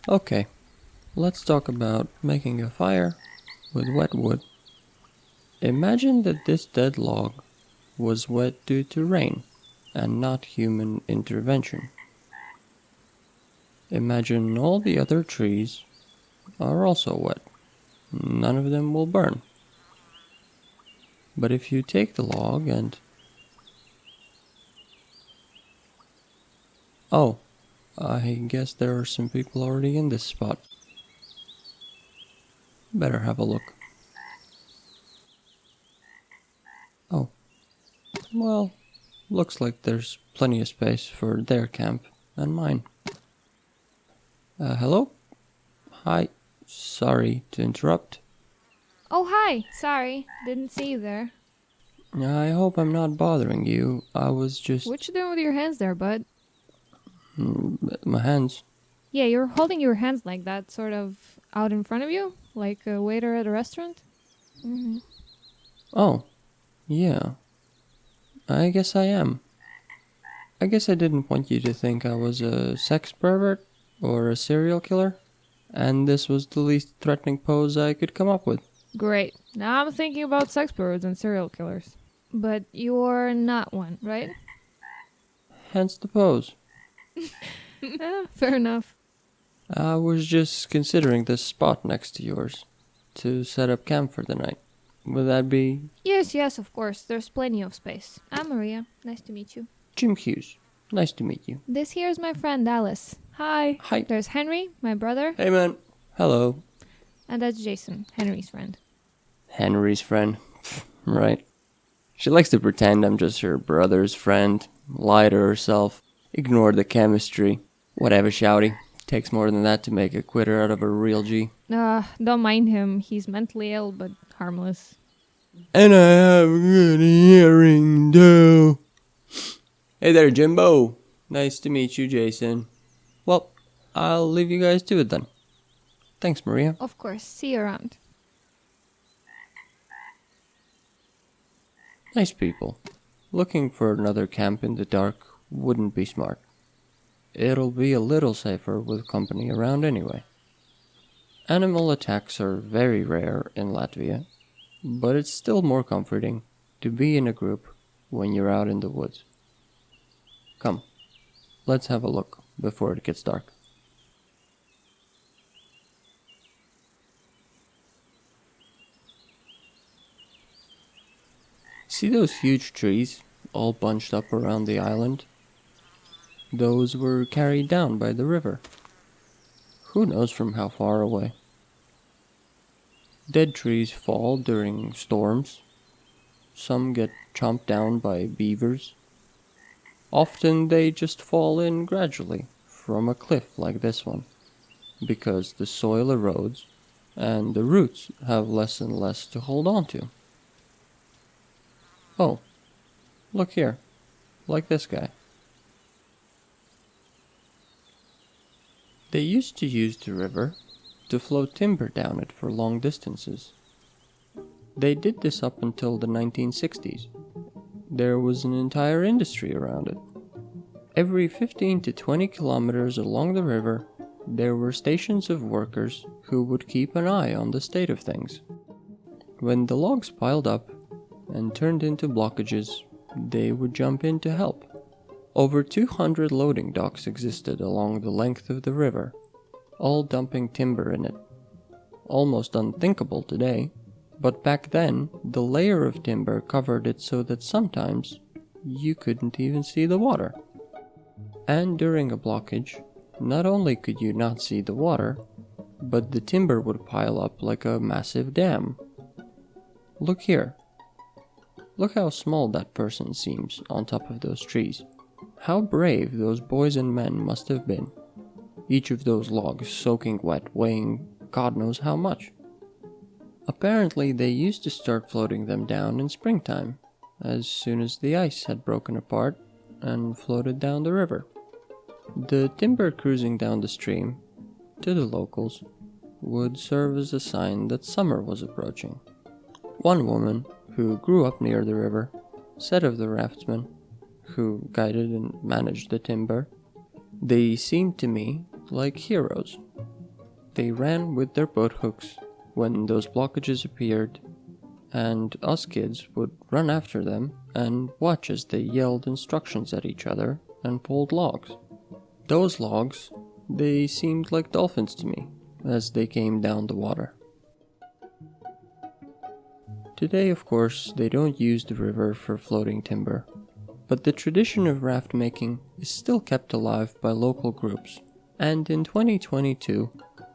Okay, let's talk about making a fire with wet wood. Imagine that this dead log was wet due to rain and not human intervention. Imagine all the other trees are also wet. None of them will burn. But if you take the log and... Oh, I guess there are some people already in this spot. Better have a look. Oh, well, looks like there's plenty of space for their camp and mine. Hello? Hi. Sorry to interrupt. Oh, hi. Sorry. Didn't see you there. I hope I'm not bothering you. I was just... What you doing with your hands there, bud? My hands. Yeah, you're holding your hands like that, sort of out in front of you? Like a waiter at a restaurant? Mm-hmm. Oh, yeah. I guess I am. I guess I didn't want you to think I was a sex pervert or a serial killer, and this was the least threatening pose I could come up with. Great. Now I'm thinking about sex birds and serial killers. But you're not one, right? Hence the pose. Fair enough. I was just considering this spot next to yours to set up camp for the night. Would that be... Yes, of course. There's plenty of space. I'm Maria. Nice to meet you. Jim Hughes. Nice to meet you. This here's my friend Alice. Hi. Hi. There's Henry, my brother. Hey, man. Hello. And that's Jason, Henry's friend. Henry's friend. Right. She likes to pretend I'm just her brother's friend, lie to herself, ignore the chemistry. Whatever, shouty. Takes more than that to make a quitter out of a real G. Don't mind him. He's mentally ill, but harmless. And I have a good hearing, too. Hey there, Jimbo. Nice to meet you, Jason. Well, I'll leave you guys to it then. Thanks, Maria. Of course. See you around. Nice people. Looking for another camp in the dark wouldn't be smart. It'll be a little safer with company around anyway. Animal attacks are very rare in Latvia, but it's still more comforting to be in a group when you're out in the woods. Come, let's have a look before it gets dark. See those huge trees all bunched up around the island? Those were carried down by the river. Who knows from how far away? Dead trees fall during storms. Some get chomped down by beavers. Often they just fall in gradually from a cliff like this one, because the soil erodes and the roots have less and less to hold on to. Oh, look here, like this guy. They used to use the river to float timber down it for long distances. They did this up until the 1960s. There was an entire industry around it. Every 15 to 20 kilometers along the river, there were stations of workers who would keep an eye on the state of things. When the logs piled up and turned into blockages, they would jump in to help. Over 200 loading docks existed along the length of the river, all dumping timber in it. Almost unthinkable today, but back then the layer of timber covered it so that sometimes you couldn't even see the water. And during a blockage, not only could you not see the water, but the timber would pile up like a massive dam. Look here. Look how small that person seems on top of those trees. How brave those boys and men must have been. Each of those logs soaking wet, weighing God knows how much. Apparently they used to start floating them down in springtime, as soon as the ice had broken apart and floated down the river. The timber cruising down the stream, to the locals, would serve as a sign that summer was approaching. One woman, who grew up near the river, said of the raftsmen, who guided and managed the timber, "They seemed to me like heroes, They ran with their boat hooks when those blockages appeared, and us kids would run after them and watch as they yelled instructions at each other and pulled logs. Those logs, they seemed like dolphins to me as they came down the water. Today, of course, they don't use the river for floating timber, but the tradition of raft making is still kept alive by local groups, and in 2022,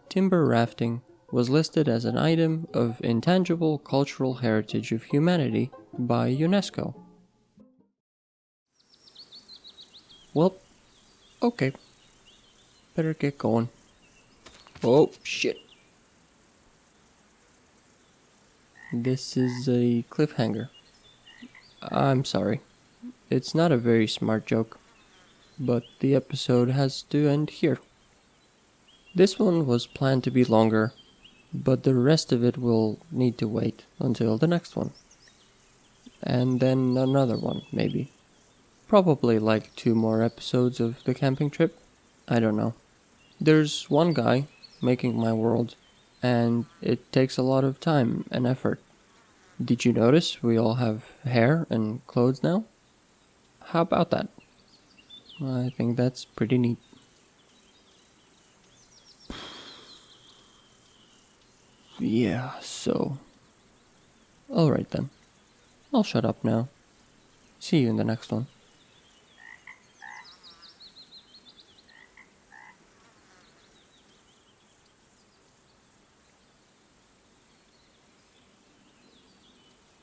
timber rafting was listed as an item of intangible cultural heritage of humanity by UNESCO. Well, okay. Better get going. Oh, shit. This is a cliffhanger. I'm sorry. It's not a very smart joke, but the episode has to end here. This one was planned to be longer, but the rest of it will need to wait until the next one. And then another one, maybe. Probably like 2 more episodes of the camping trip. I don't know. There's one guy making my world, and it takes a lot of time and effort. Did you notice we all have hair and clothes now? How about that? I think that's pretty neat. Yeah, so... Alright then. I'll shut up now. See you in the next one.